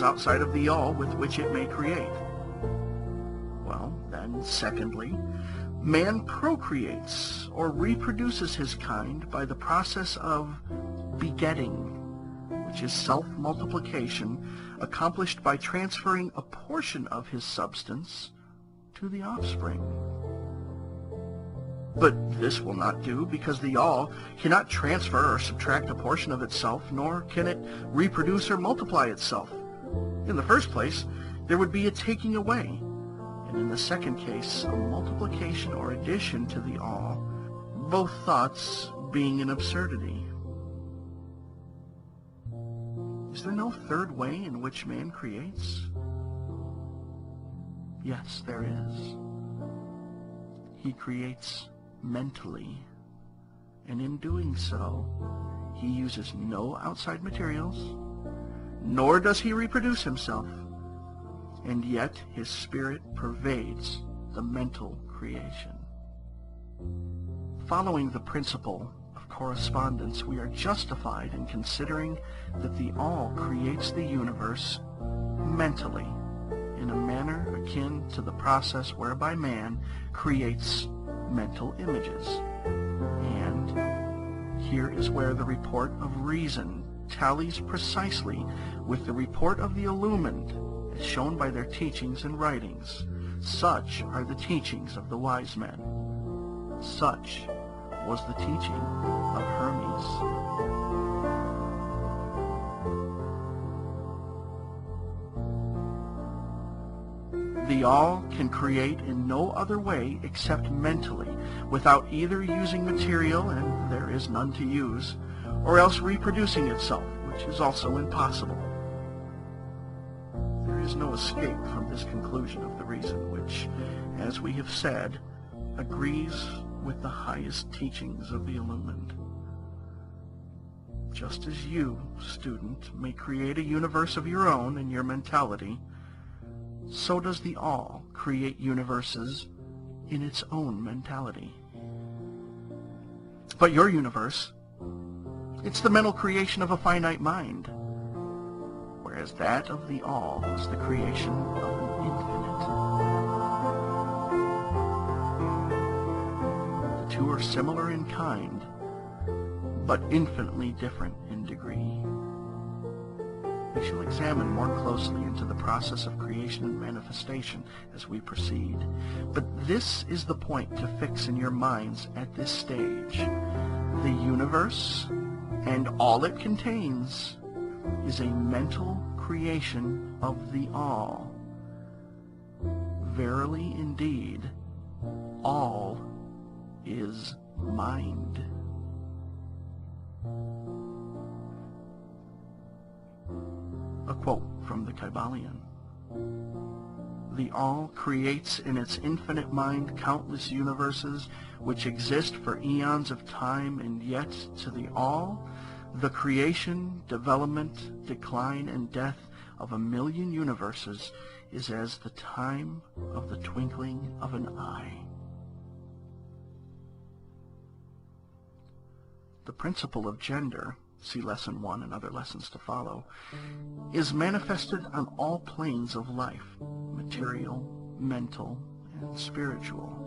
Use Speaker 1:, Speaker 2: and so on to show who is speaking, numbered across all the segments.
Speaker 1: outside of the all with which it may create. Well, then, secondly, man procreates or reproduces his kind by the process of begetting, which is self-multiplication accomplished by transferring a portion of his substance to the offspring. But this will not do, because the all cannot transfer or subtract a portion of itself, nor can it reproduce or multiply itself. In the first place, there would be a taking away, and in the second case, a multiplication or addition to the all, both thoughts being an absurdity. Is there no third way in which man creates? Yes, there is. He creates mentally, and in doing so, he uses no outside materials, nor does he reproduce himself, and yet his spirit pervades the mental creation. Following the principle of correspondence, we are justified in considering that the all creates the universe mentally, in a manner akin to the process whereby man creates mental images. And here is where the report of reason tallies precisely with the report of the illumined, as shown by their teachings and writings. Such are the teachings of the wise men. Such was the teaching of Hermes. The all can create in no other way except mentally, without either using material, and there is none to use, or else reproducing itself, which is also impossible. There is no escape from this conclusion of the reason, which, as we have said, agrees with the highest teachings of the illumined. Just as you, student, may create a universe of your own in your mentality, so does the all create universes in its own mentality. But your universe, it's the mental creation of a finite mind, whereas that of the all is the creation of an infinite. The two are similar in kind, but infinitely different in degree. We shall examine more closely into the process of creation and manifestation as we proceed. But this is the point to fix in your minds at this stage. The universe, and all it contains, is a mental creation of the all. Verily indeed, all is mind. A quote from the Kybalion. The all creates in its infinite mind countless universes which exist for eons of time, and yet to the all, the creation, development, decline, and death of 1,000,000 universes is as the time of the twinkling of an eye. The principle of gender, see Lesson 1 and other lessons to follow, is manifested on all planes of life, material, mental, and spiritual.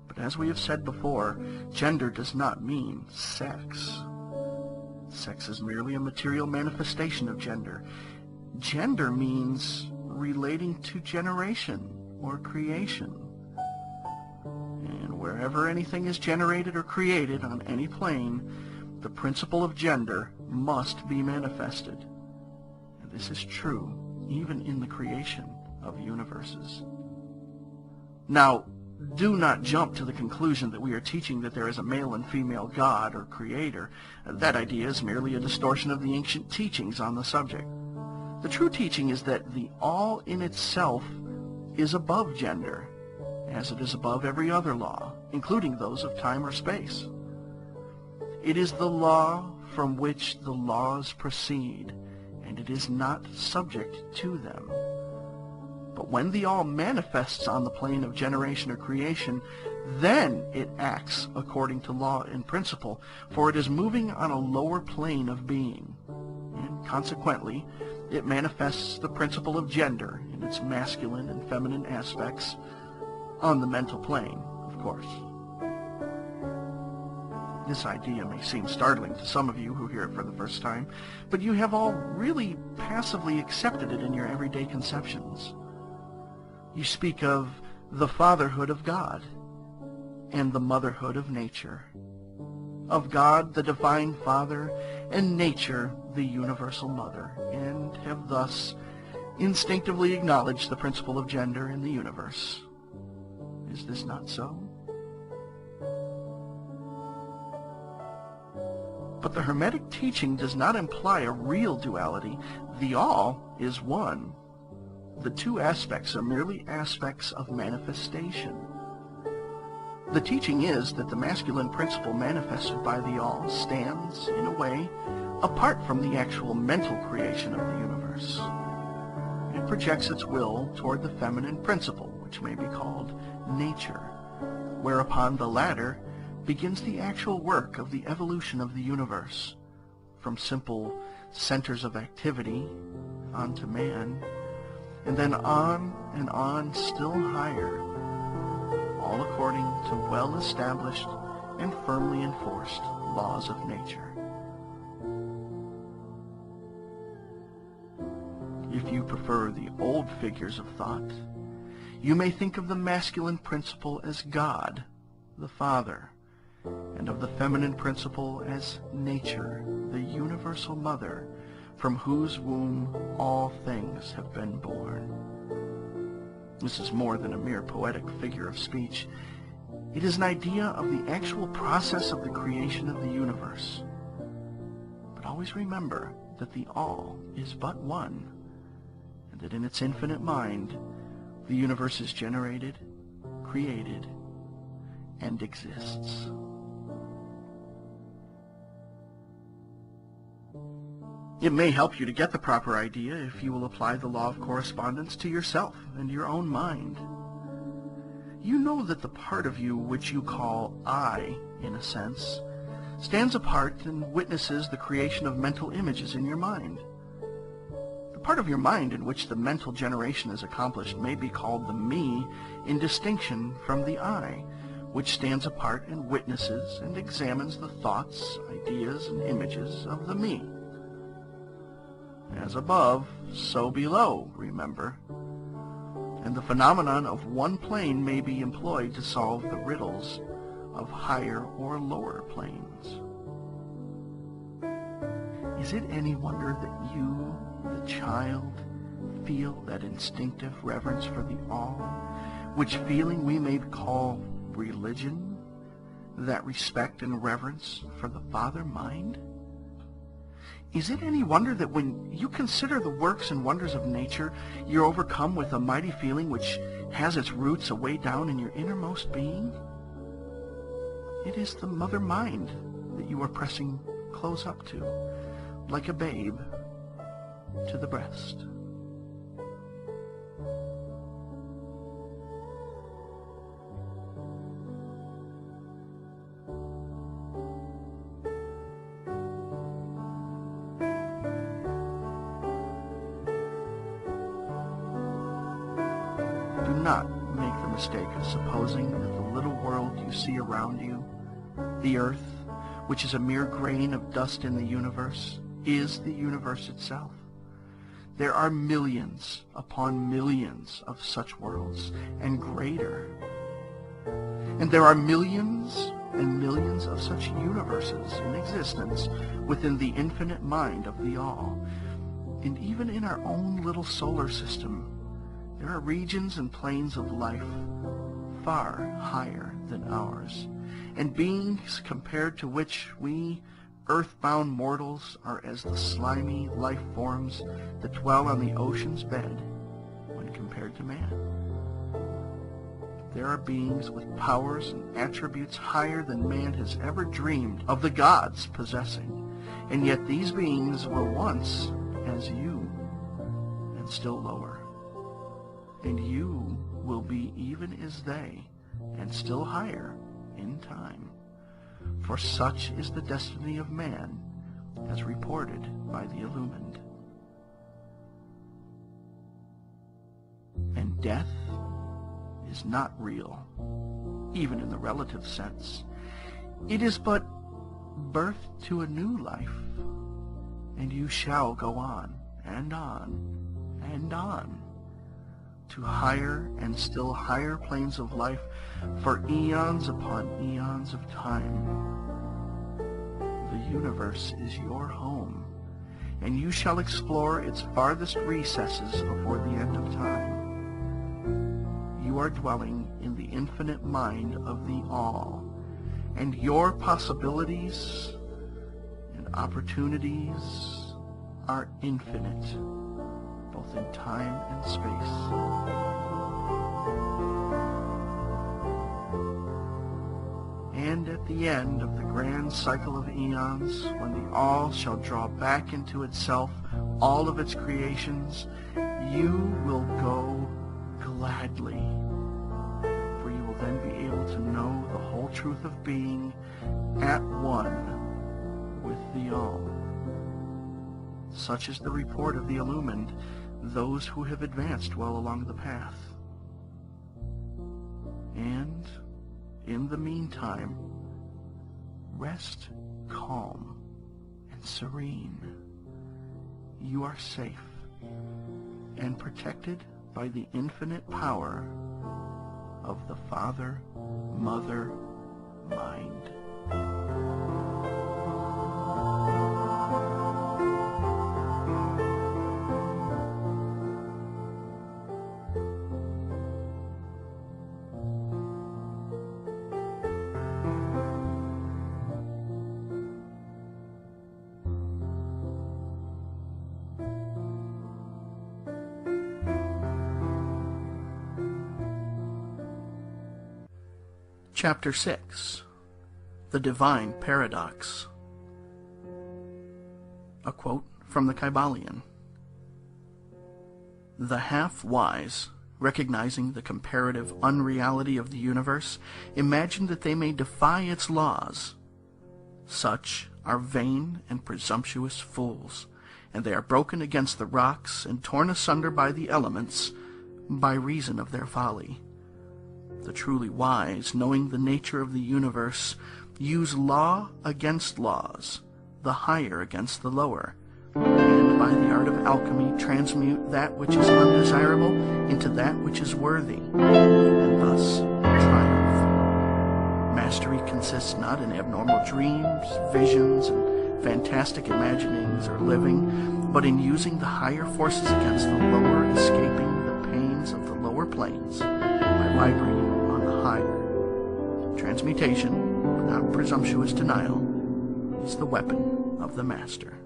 Speaker 1: But as we have said before, gender does not mean sex. Sex is merely a material manifestation of gender. Gender means relating to generation or creation. And wherever anything is generated or created on any plane, the principle of gender must be manifested. And this is true even in the creation of universes. Now, do not jump to the conclusion that we are teaching that there is a male and female God or creator. That idea is merely a distortion of the ancient teachings on the subject. The true teaching is that the all in itself is above gender, as it is above every other law, including those of time or space. It is the law from which the laws proceed, and it is not subject to them. But when the all manifests on the plane of generation or creation, then it acts according to law and principle, for it is moving on a lower plane of being, and consequently It manifests the principle of gender in its masculine and feminine aspects on the mental plane, of course. This idea may seem startling to some of you who hear it for the first time, but you have all really passively accepted it in your everyday conceptions. You speak of the fatherhood of God and the motherhood of nature, of God the divine Father and nature the universal mother, and have thus instinctively acknowledged the principle of gender in the universe. Is this not so? But the Hermetic teaching does not imply a real duality. The all is one. The two aspects are merely aspects of manifestation. The teaching is that the masculine principle manifested by the all stands, in a way, apart from the actual mental creation of the universe. It projects its will toward the feminine principle, which may be called nature, whereupon the latter begins the actual work of the evolution of the universe, from simple centers of activity onto man, and then on and on still higher, all according to well-established and firmly enforced laws of nature. If you prefer the old figures of thought, you may think of the masculine principle as God, the Father, and of the feminine principle as nature, the universal mother, from whose womb all things have been born. This is more than a mere poetic figure of speech. It is an idea of the actual process of the creation of the universe. But always remember that the all is but one, and that in its infinite mind, the universe is generated, created, and exists. It may help you to get the proper idea if you will apply the law of correspondence to yourself and your own mind. You know that the part of you which you call I, in a sense, stands apart and witnesses the creation of mental images in your mind. The part of your mind in which the mental generation is accomplished may be called the me, in distinction from the I, which stands apart and witnesses and examines the thoughts, ideas, and images of the me. As above, so below, remember. And the phenomenon of one plane may be employed to solve the riddles of higher or lower planes. Is it any wonder that you, the child, feel that instinctive reverence for the all, which feeling we may call religion, that respect and reverence for the Father mind? Is it any wonder that when you consider the works and wonders of nature, you're overcome with a mighty feeling which has its roots away down in your innermost being? It is the mother mind that you are pressing close up to, like a babe to the breast. Do not make the mistake of supposing that the little world you see around you, the earth, which is a mere grain of dust in the universe, is the universe itself. There are millions upon millions of such worlds, and greater. And there are millions and millions of such universes in existence within the infinite mind of the all. And even in our own little solar system, there are regions and planes of life far higher than ours, and beings compared to which we earth-bound mortals are as the slimy life forms that dwell on the ocean's bed when compared to man. There are beings with powers and attributes higher than man has ever dreamed of the gods possessing, and yet these beings were once as you, and still lower. And you will be even as they, and still higher in time. For such is the destiny of man, as reported by the illumined. Death is not real, even in the relative sense. It is but birth to a new life, and you shall go on and on and on to higher and still higher planes of life for eons upon eons of time. The universe is your home, and you shall explore its farthest recesses before the end of time. You are dwelling in the infinite mind of the All, and your possibilities and opportunities are infinite, both in time and space. And at the end of the grand cycle of eons, when the All shall draw back into itself all of its creations, you will go gladly, for you will then be able to know the whole truth of being at one with the All. Such is the report of the illumined, those who have advanced well along the path. And in the meantime, rest calm and serene. You are safe and protected by the infinite power of the Father, Mother, Mind. Chapter 6. The Divine Paradox. A quote from the Kybalion. The half-wise, recognizing the comparative unreality of the universe, imagine that they may defy its laws. Such are vain and presumptuous fools, and they are broken against the rocks and torn asunder by the elements by reason of their folly. The truly wise, knowing the nature of the universe, use law against laws, the higher against the lower, and by the art of alchemy transmute that which is undesirable into that which is worthy, and thus triumph. Mastery consists not in abnormal dreams, visions, and fantastic imaginings or living, but in using the higher forces against the lower, escaping the pains of the lower planes by vibrating on the higher. Transmutation, without presumptuous denial, is the weapon of the master.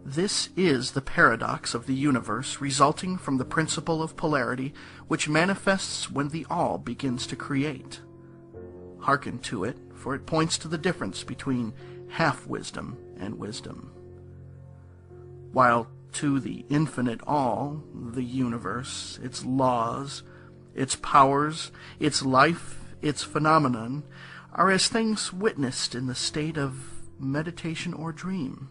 Speaker 1: This is the paradox of the universe resulting from the principle of polarity which manifests when the All begins to create. Hearken to it, for it points to the difference between half-wisdom and wisdom. While to the infinite All, the universe, its laws, its powers, its life, its phenomenon, are as things witnessed in the state of meditation or dream.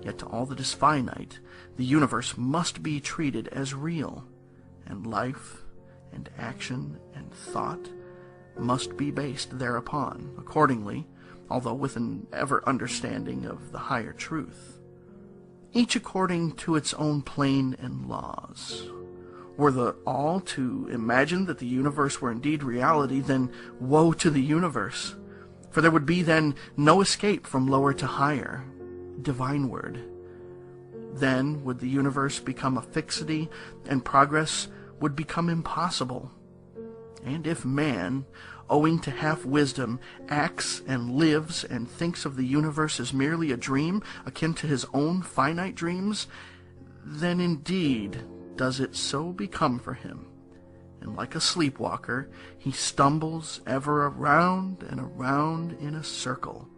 Speaker 1: Yet to all that is finite, the universe must be treated as real, and life, and action, and thought must be based thereupon, accordingly, although with an ever-understanding of the higher truth. Each according to its own plane and laws. Were the All to imagine that the universe were indeed reality, then woe to the universe, for there would be then no escape from lower to higher, divineward. Then would the universe become a fixity, and progress would become impossible. And if man, owing to half-wisdom, acts and lives and thinks of the universe as merely a dream, akin to his own finite dreams, then indeed does it so become for him, and like a sleepwalker, he stumbles ever around and around in a circle,